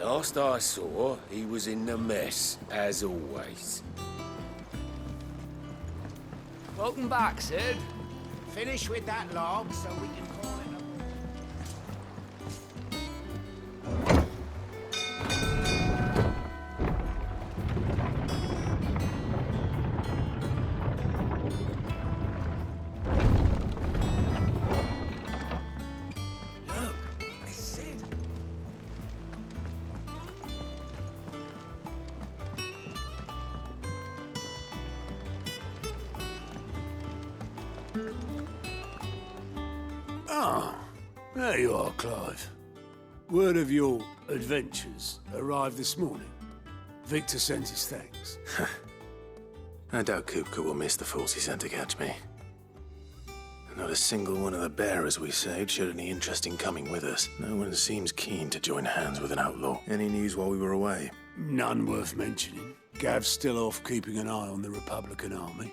Last I saw, he was in the mess, as always. Welcome back, Sid. Finish with that log so we can call it There you are, Clive. Word of your adventures arrived this morning. Victor sent his thanks. I doubt Kupka will miss the fools he sent to catch me. Not a single one of the bearers we saved showed any interest in coming with us. No one seems keen to join hands with an outlaw. Any news while we were away? None worth mentioning. Gav's still off keeping an eye on the Republican army.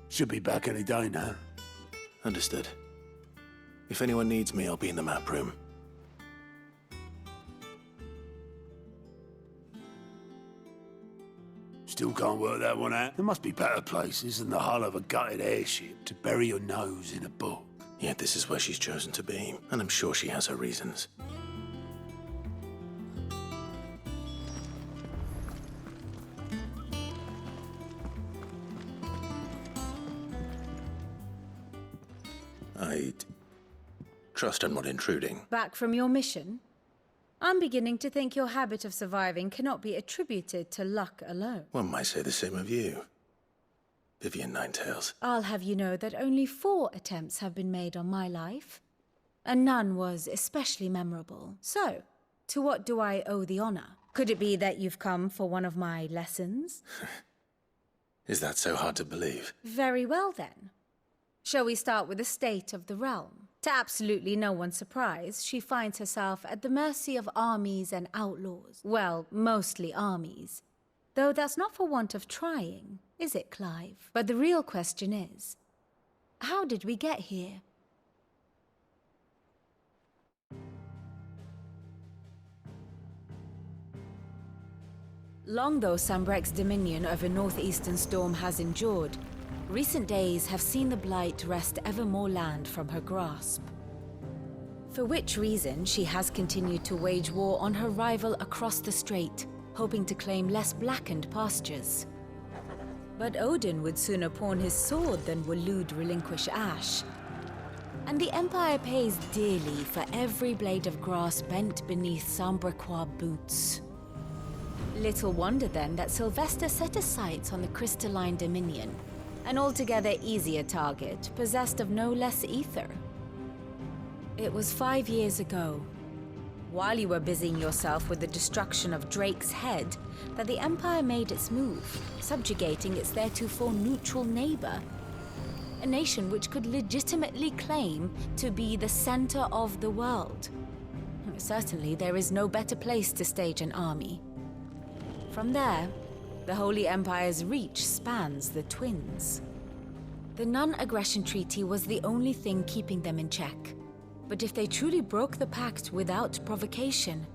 Should be back any day now. Understood. If anyone needs me, I'll be in the map room. Still can't work that one out. There must be better places than the hull of a gutted airship to bury your nose in a book. Yet this is where she's chosen to be, and I'm sure she has her reasons. I'd trust I'm not intruding. Back from your mission? I'm beginning to think your habit of surviving cannot be attributed to luck alone. One might say the same of you, Vivian Ninetails. I'll have you know that only 4 attempts have been made on my life, and none was especially memorable. So, to what do I owe the honor? Could it be that you've come for one of my lessons? Is that so hard to believe? Very well then. Shall we start with the state of the realm? To absolutely no one's surprise, she finds herself at the mercy of armies and outlaws. Well, mostly armies. Though that's not for want of trying, is it, Clive? But the real question is, how did we get here? Long though Sambrek's dominion over northeastern Storm has endured, recent days have seen the Blight wrest ever more land from her grasp. For which reason, she has continued to wage war on her rival across the strait, hoping to claim less blackened pastures. But Odin would sooner pawn his sword than Waloed relinquish Ash. And the Empire pays dearly for every blade of grass bent beneath Sambrequois boots. Little wonder then that Sylvester set his sights on the crystalline dominion, an altogether easier target, possessed of no less ether. It was 5 years ago, while you were busying yourself with the destruction of Drake's head, that the Empire made its move, subjugating its theretofore neutral neighbor. A nation which could legitimately claim to be the center of the world. Certainly, there is no better place to stage an army. From there, the Holy Empire's reach spans the Twins. The non-aggression treaty was the only thing keeping them in check. But if they truly broke the pact without provocation,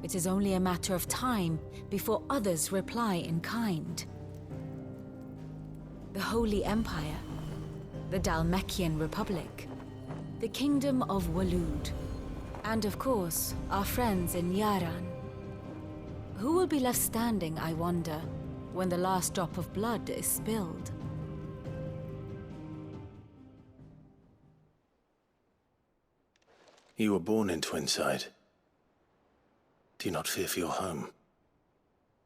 it is only a matter of time before others reply in kind. The Holy Empire, the Dhalmekian Republic, the Kingdom of Waloed, and of course, our friends in Yaran. Who will be left standing, I wonder, when the last drop of blood is spilled? You were born in Twinside. Do you not fear for your home?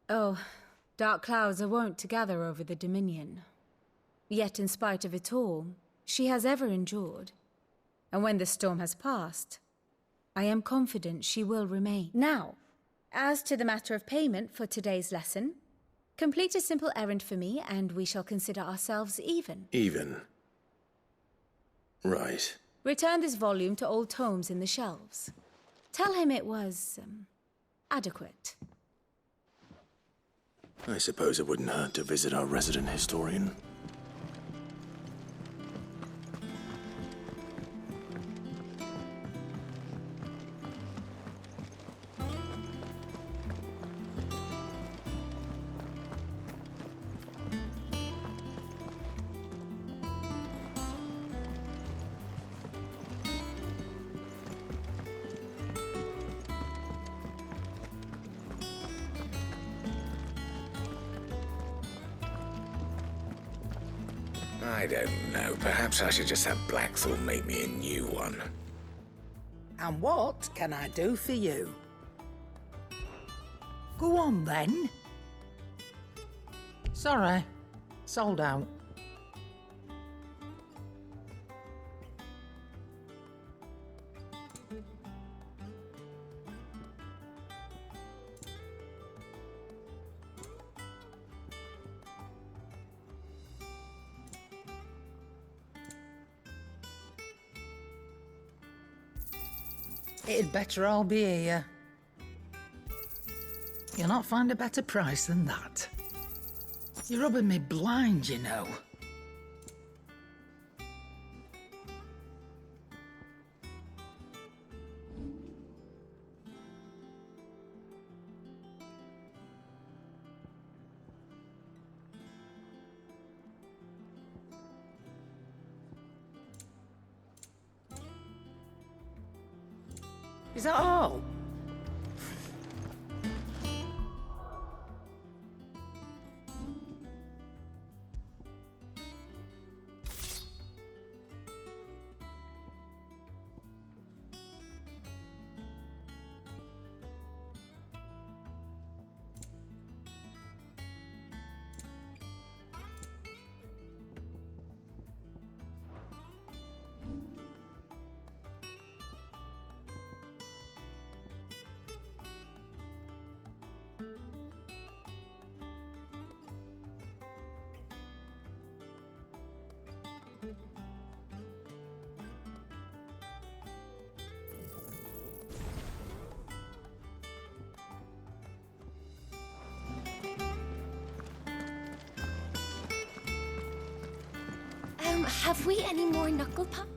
Oh, dark clouds are wont to gather over the Dominion. Yet in spite of it all, she has ever endured. And when the storm has passed, I am confident she will remain. Now, as to the matter of payment for today's lesson, complete a simple errand for me and we shall consider ourselves even. Even? Right. Return this volume to old tomes in the shelves. Tell him it was, adequate. I suppose it wouldn't hurt to visit our resident historian. I don't know. Perhaps I should just have Blackthorn make me a new one. And what can I do for you? Go on, then. Sorry. Sold out. It'd better all be here. You'll not find a better price than that. You're rubbing me blind, you know. Is that all? Have we any more knuckle puck?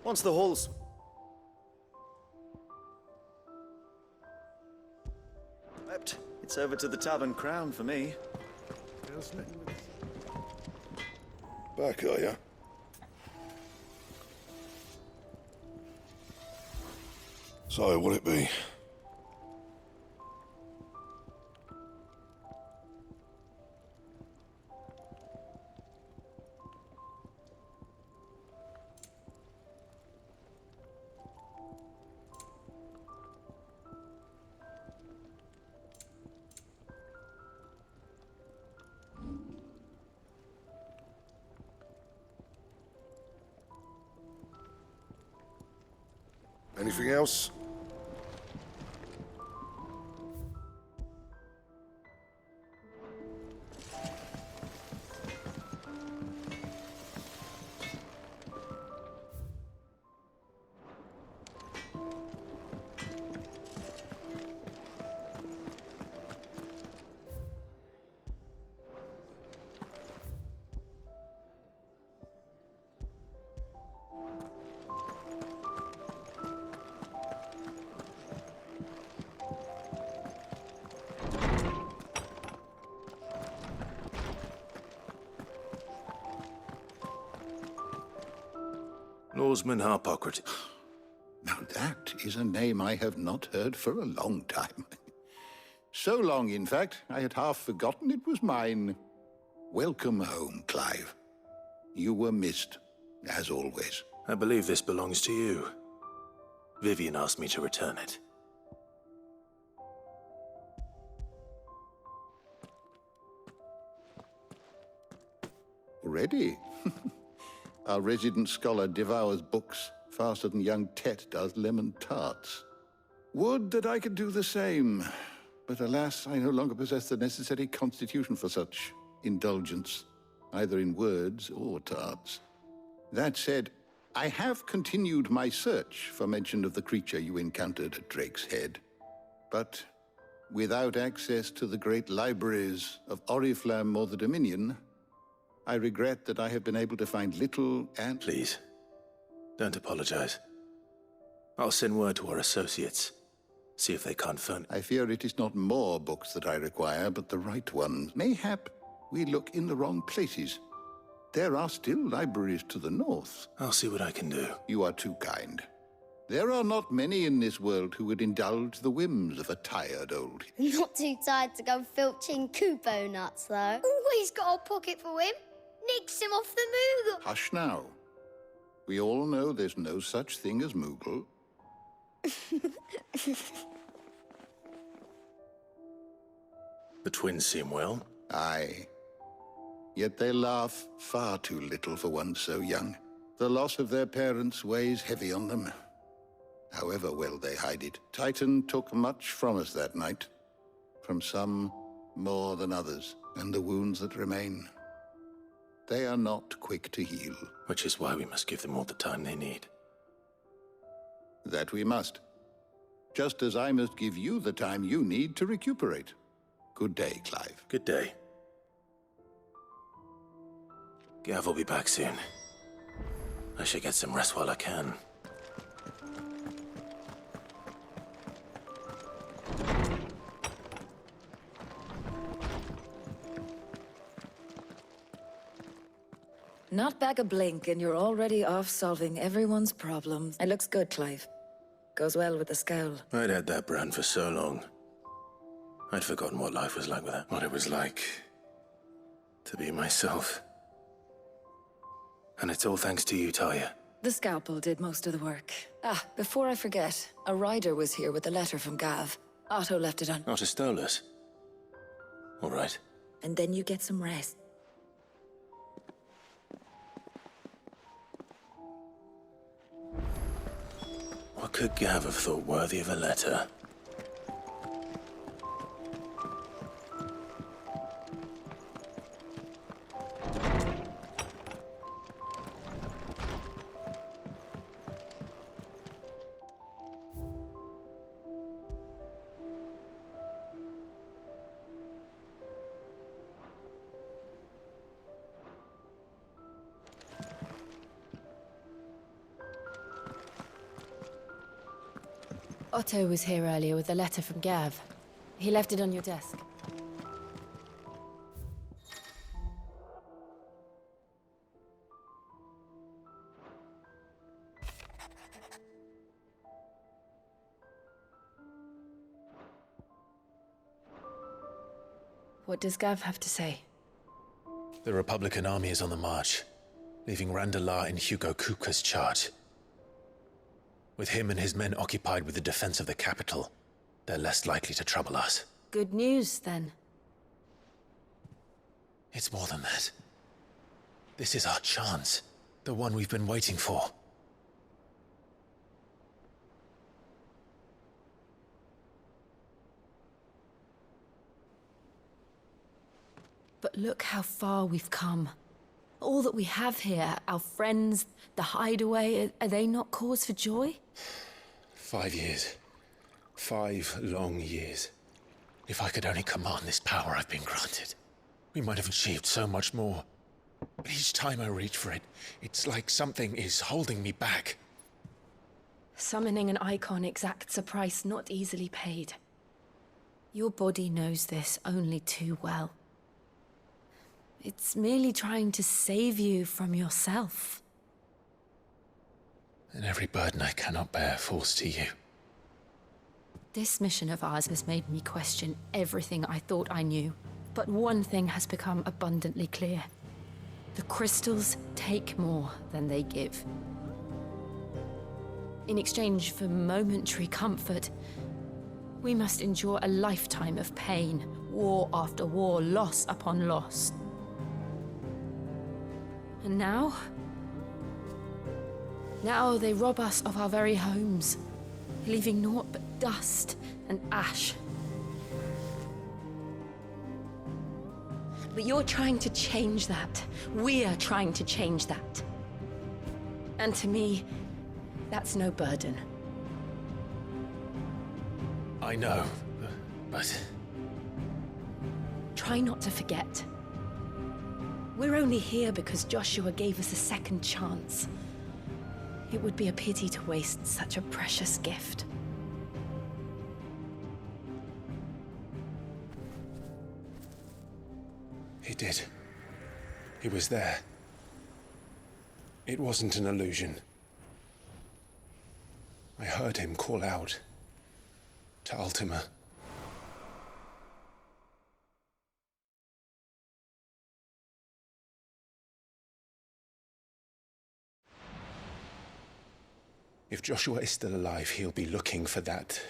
Once the hall's... It's over to the Tavern Crown for me. Back, are ya? So, what'll it be? Anything else? Norseman Harpocrates. Now that is a name I have not heard for a long time. So long, in fact, I had half forgotten it was mine. Welcome home, Clive. You were missed, as always. I believe this belongs to you. Vivian asked me to return it. Already? Our resident scholar devours books faster than young Tet does lemon tarts. Would that I could do the same, but alas, I no longer possess the necessary constitution for such indulgence, either in words or tarts. That said, I have continued my search for mention of the creature you encountered at Drake's Head. But without access to the great libraries of Oriflamme or the Dominion, I regret that I have been able to find little and... Please, don't apologize. I'll send word to our associates. See if they can't furnish. I fear it is not more books that I require, but the right ones. Mayhap we look in the wrong places. There are still libraries to the north. I'll see what I can do. You are too kind. There are not many in this world who would indulge the whims of a tired old... Not too tired to go filching Kupo nuts, though. Always got a pocket for him. Nicks him off the Moogle. Hush now. We all know there's no such thing as Moogle. The twins seem well. Aye. Yet they laugh far too little for one so young. The loss of their parents weighs heavy on them. However well they hide it. Titan took much from us that night. From some more than others. And the wounds that remain, they are not quick to heal. Which is why we must give them all the time they need. That we must. Just as I must give you the time you need to recuperate. Good day, Clive. Good day. Gav will be back soon. I should get some rest while I can. Not back a blink and you're already off solving everyone's problems. It looks good, Clive. Goes well with the scowl. I'd had that brand for so long. I'd forgotten what life was like with it. What it was like to be myself. And it's all thanks to you, Talia. The scalpel did most of the work. Ah, before I forget, a rider was here with a letter from Gav. Otto left it on. Otto stole us. All right. And then you get some rest. What could Gav have thought worthy of a letter? Otto was here earlier with a letter from Gav. He left it on your desk. What does Gav have to say? The Republican army is on the march, leaving Randalar in Hugo Kupka's charge. With him and his men occupied with the defense of the capital, they're less likely to trouble us. Good news, then. It's more than that. This is our chance. The one we've been waiting for. But look how far we've come. All that we have here, our friends, the hideaway, are they not cause for joy? 5 years. 5 long years. If I could only command this power I've been granted, we might have achieved so much more. But each time I reach for it, it's like something is holding me back. Summoning an icon exacts a price not easily paid. Your body knows this only too well. It's merely trying to save you from yourself. And every burden I cannot bear falls to you. This mission of ours has made me question everything I thought I knew. But one thing has become abundantly clear. The crystals take more than they give. In exchange for momentary comfort, we must endure a lifetime of pain, war after war, loss upon loss. And now they rob us of our very homes, leaving naught but dust and ash. But you're trying to change that. We're trying to change that. And to me, that's no burden. I know, but... Try not to forget. We're only here because Joshua gave us a second chance. It would be a pity to waste such a precious gift. He did. He was there. It wasn't an illusion. I heard him call out to Ultima. If Joshua is still alive, he'll be looking for that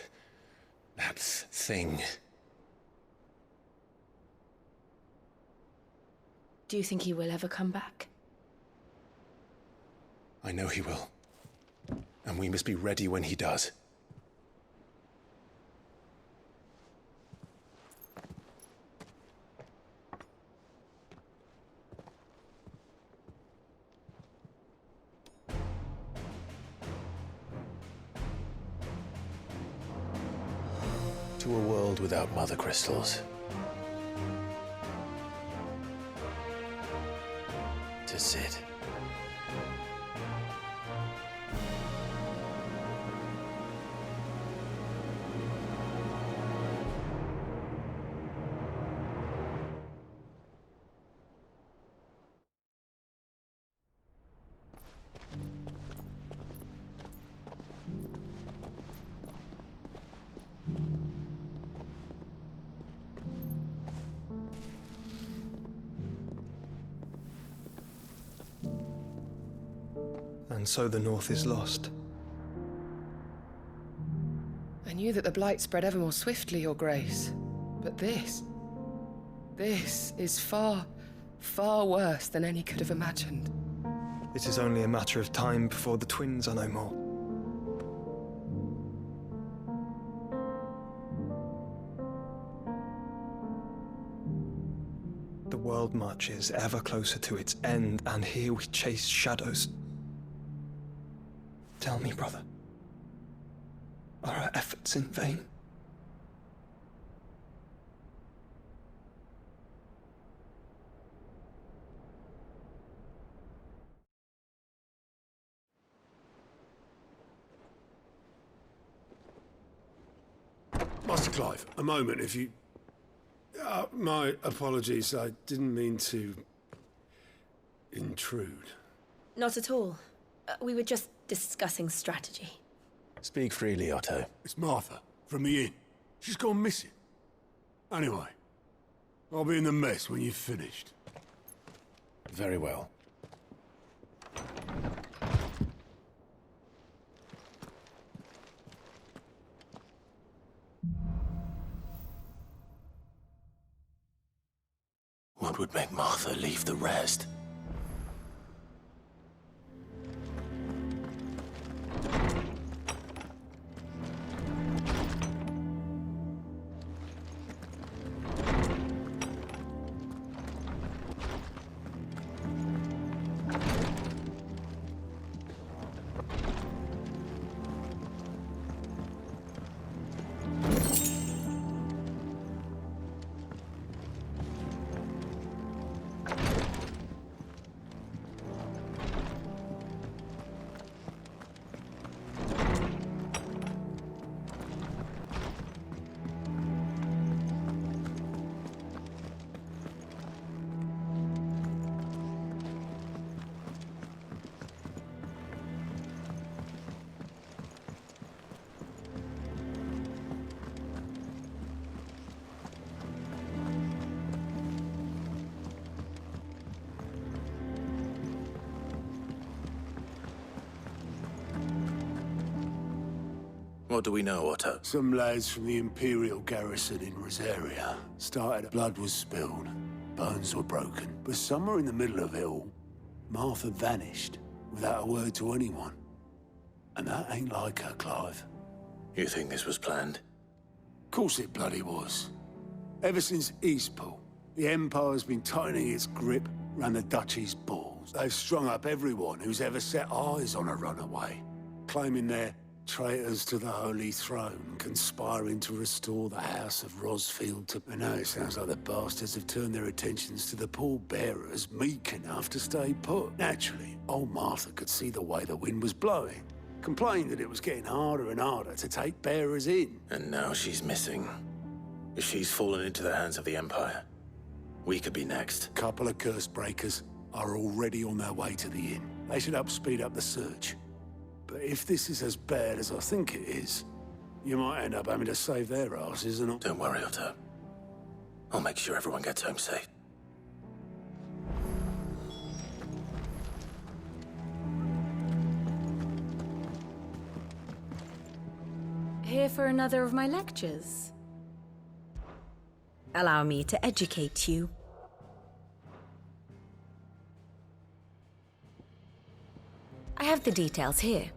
thing. Do you think he will ever come back? I know he will. And we must be ready when he does. To a world without mother crystals. To Sid. And so the North is lost. I knew that the Blight spread ever more swiftly, Your Grace. But this is far, far worse than any could have imagined. It is only a matter of time before the twins are no more. The world marches ever closer to its end, and here we chase shadows. Tell me, brother, are our efforts in vain? Master Clive, a moment, if you... my apologies, I didn't mean to... intrude. Not at all. We were just discussing strategy. Speak freely, Otto. It's Martha, from the inn. She's gone missing. Anyway, I'll be in the mess when you've finished. Very well. What would make Martha leave the rest? What do we know, Otto? Some lads from the Imperial garrison in Rosaria started. Blood was spilled, bones were broken. But somewhere in the middle of it all, Martha vanished without a word to anyone. And that ain't like her, Clive. You think this was planned? Of course it bloody was. Ever since Eastpool, the Empire's been tightening its grip around the Duchy's balls. rebels. They've strung up everyone who's ever set eyes on a runaway, claiming they're traitors to the Holy Throne, conspiring to restore the House of Rosfield to... I know it sounds like the bastards have turned their attentions to the pallbearers meek enough to stay put. Naturally, old Martha could see the way the wind was blowing, complained that it was getting harder and harder to take bearers in. And now she's missing. If she's fallen into the hands of the Empire, we could be next. Couple of curse breakers are already on their way to the inn. They should help speed up the search. But if this is as bad as I think it is, you might end up having to save their asses and... Don't worry, Otto. I'll make sure everyone gets home safe. Here for another of my lectures? Allow me to educate you. I have the details here.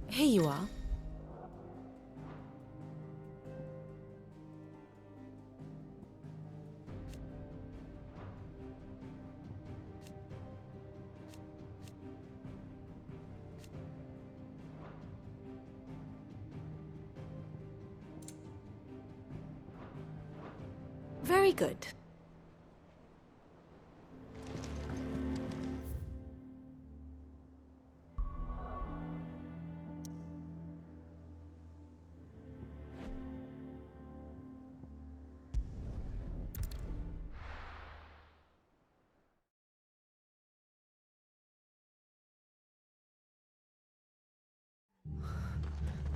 Here you are. Very good.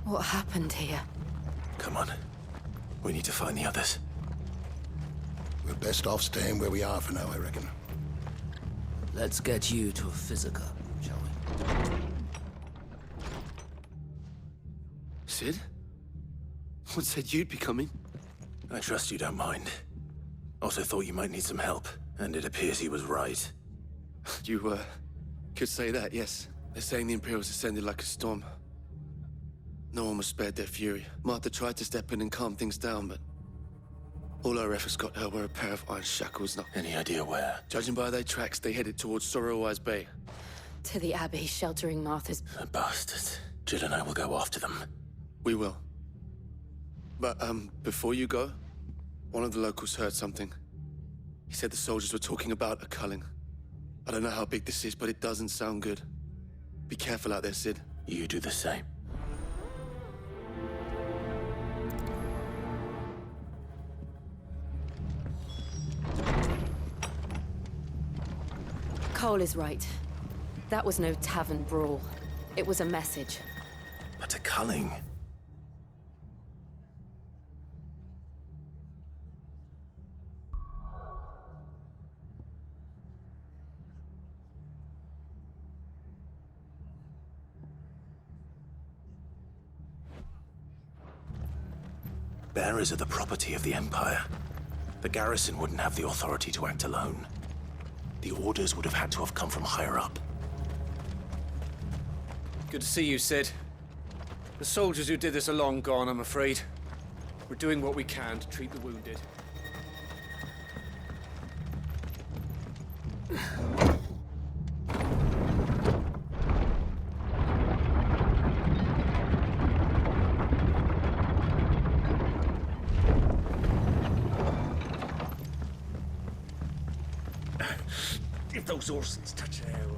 What happened here? Come on. We need to find the others. We're best off staying where we are for now, I reckon. Let's get you to Physica, shall we? Sid? What said you'd be coming? I trust you don't mind. Also thought you might need some help, and it appears he was right. You, could say that, yes. They're saying the Imperials ascended like a storm. No one was spared their fury. Martha tried to step in and calm things down, but all our efforts got her were a pair of iron shackles. Any idea where? Judging by their tracks, they headed towards Sorrowwise Bay. To the Abbey, sheltering Martha's... The bastards. Jill and I will go after them. We will. But, before you go, one of the locals heard something. He said the soldiers were talking about a culling. I don't know how big this is, but it doesn't sound good. Be careful out there, Sid. You do the same. Cole is right. That was no tavern brawl. It was a message. But a culling? Bearers are the property of the Empire. The garrison wouldn't have the authority to act alone. The orders would have had to have come from higher up. Good to see you, Sid. The soldiers who did this are long gone, I'm afraid. We're doing what we can to treat the wounded. If those Orsons touch an arrow,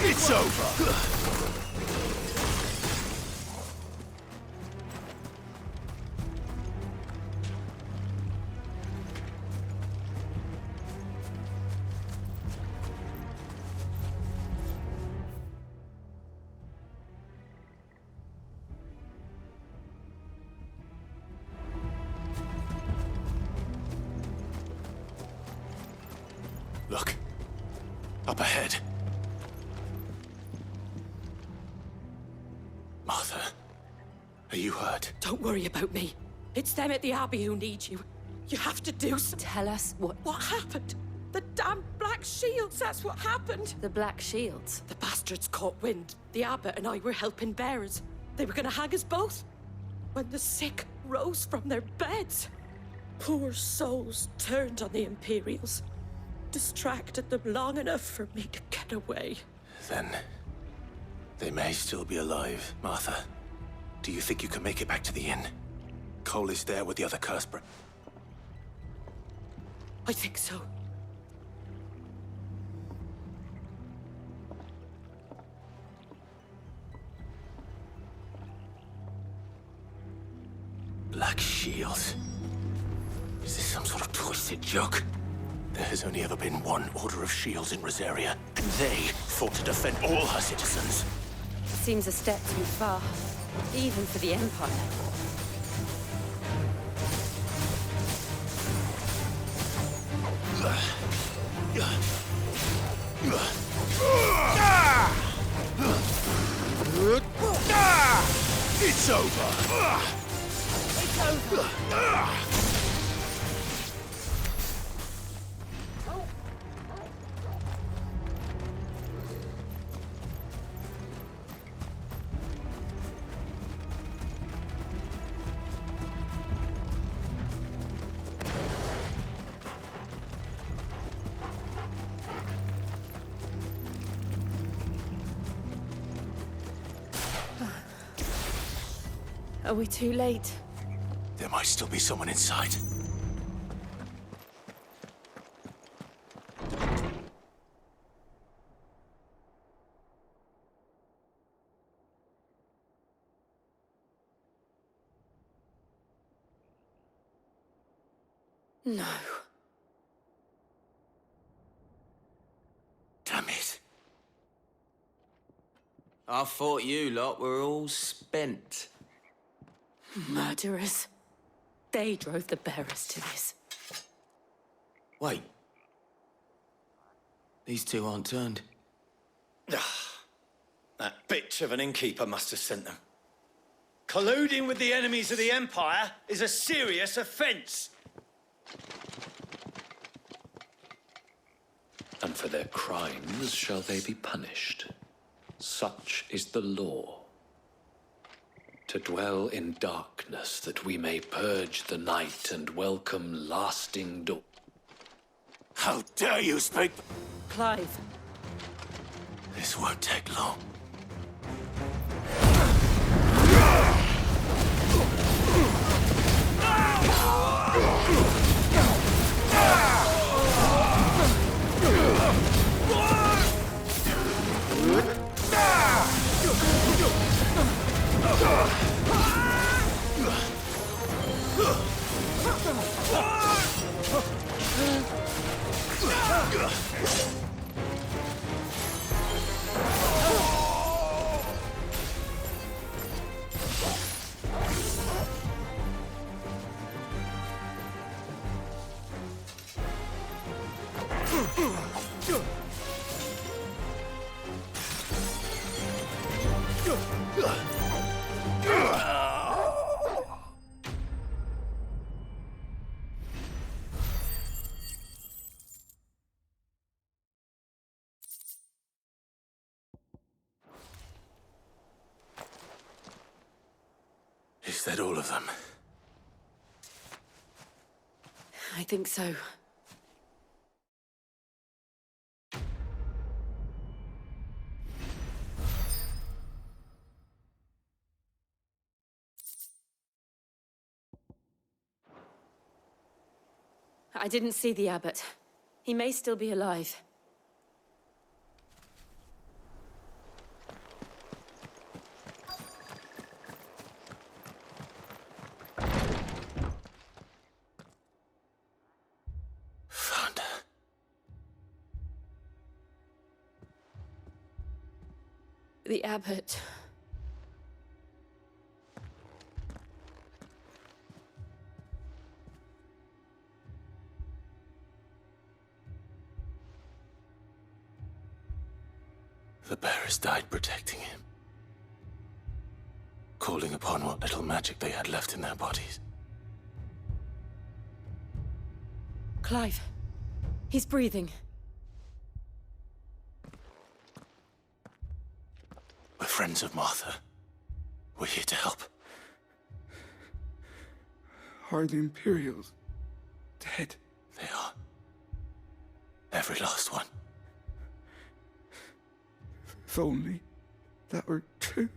It's over! Look. Up ahead. Martha, are you hurt? Don't worry about me. It's them at the Abbey who need you. You have to do something. Tell us what... What happened? The damn Black Shields, that's what happened. The Black Shields? The bastards caught wind. The abbot and I were helping bearers. They were gonna hang us both. When the sick rose from their beds, poor souls turned on the Imperials. Distracted them long enough for me to get away. Then... they may still be alive. Martha, do you think you can make it back to the inn? Cole is there with the other Cursebreak. I think so. Black Shields? Is this some sort of twisted joke? There has only ever been one Order of Shields in Rosaria, and they fought to defend all her citizens. Seems a step too far, even for the Empire. It's over! It's over! Are we too late? There might still be someone inside. No. Damn it. I thought you lot were all spent. Murderers. They drove the bearers to this. Wait. These two aren't turned. That bitch of an innkeeper must have sent them. Colluding with the enemies of the Empire is a serious offence. And for their crimes shall they be punished. Such is the law. To dwell in darkness that we may purge the night and welcome lasting dawn. How dare you speak? Clive. This won't take long. Is that all of them? I think so. I didn't see the abbot. He may still be alive. Found her. The abbot. The bearers died protecting him, calling upon what little magic they had left in their bodies. Clive, he's breathing. We're friends of Martha. We're here to help. Are the Imperials dead? They are. Every last one. If only that were true.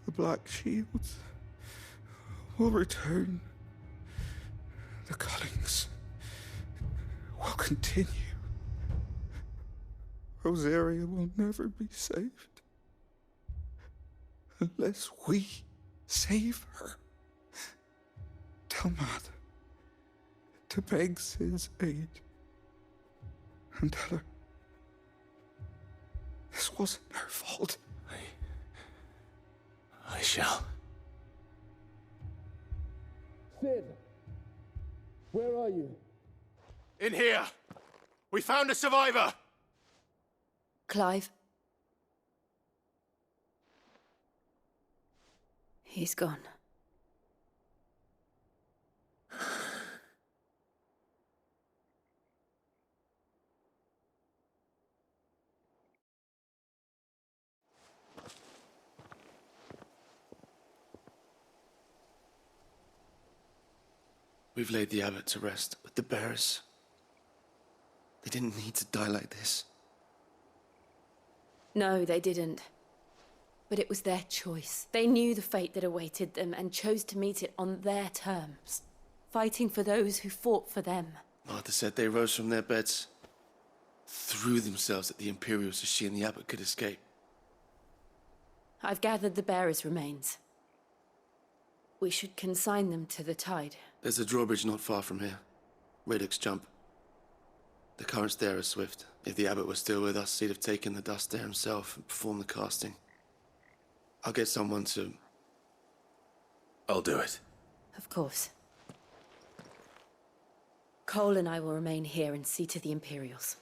The Black Shields will return. The cuttings will continue. Rosaria will never be saved unless we save her. Tell Matt to beg Sid's aid and tell her this wasn't her fault. I shall. Sid, where are you? In here! We found a survivor! Clive. He's gone. We've laid the abbot to rest, but the bearers, they didn't need to die like this. No, they didn't. But it was their choice. They knew the fate that awaited them and chose to meet it on their terms, fighting for those who fought for them. Martha said they rose from their beds, threw themselves at the Imperials so she and the abbot could escape. I've gathered the bearers' remains. We should consign them to the tide. There's a drawbridge not far from here. Radix Jump. The currents there are swift. If the abbot was still with us, he'd have taken the dust there himself and performed the casting. I'll get someone to... I'll do it. Of course. Cole and I will remain here and see to the Imperials.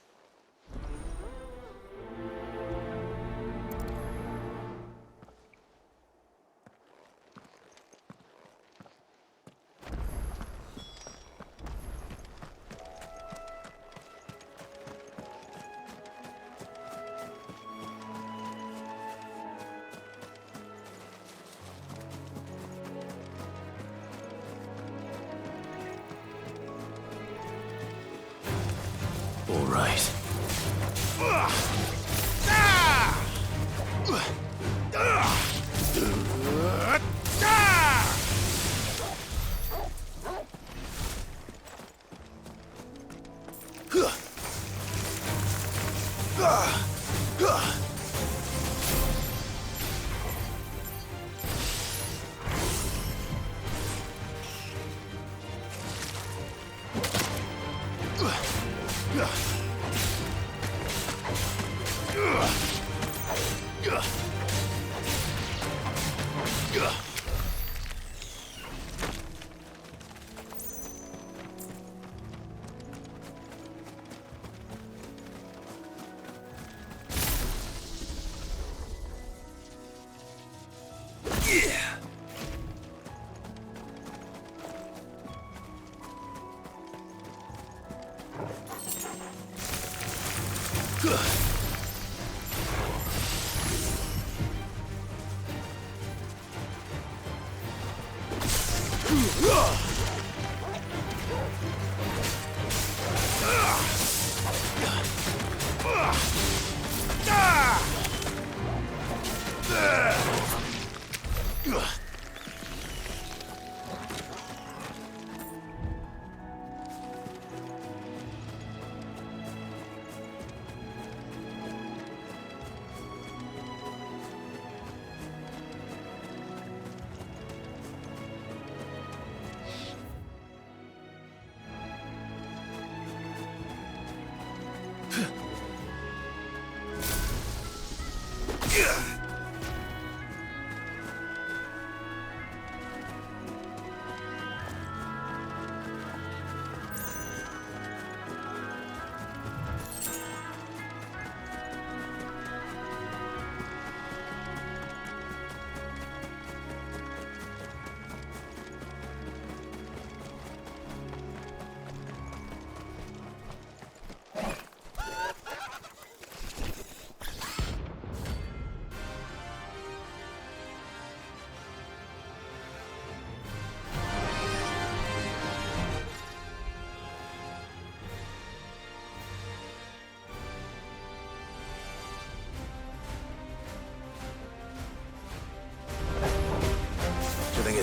All right.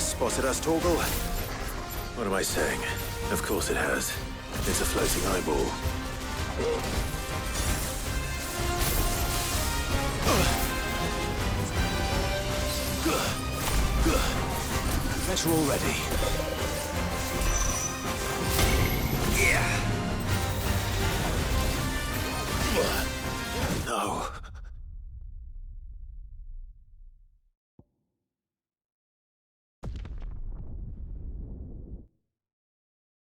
has spotted us, Torgal? What am I saying? Of course it has. It's a floating eyeball. Better already. No.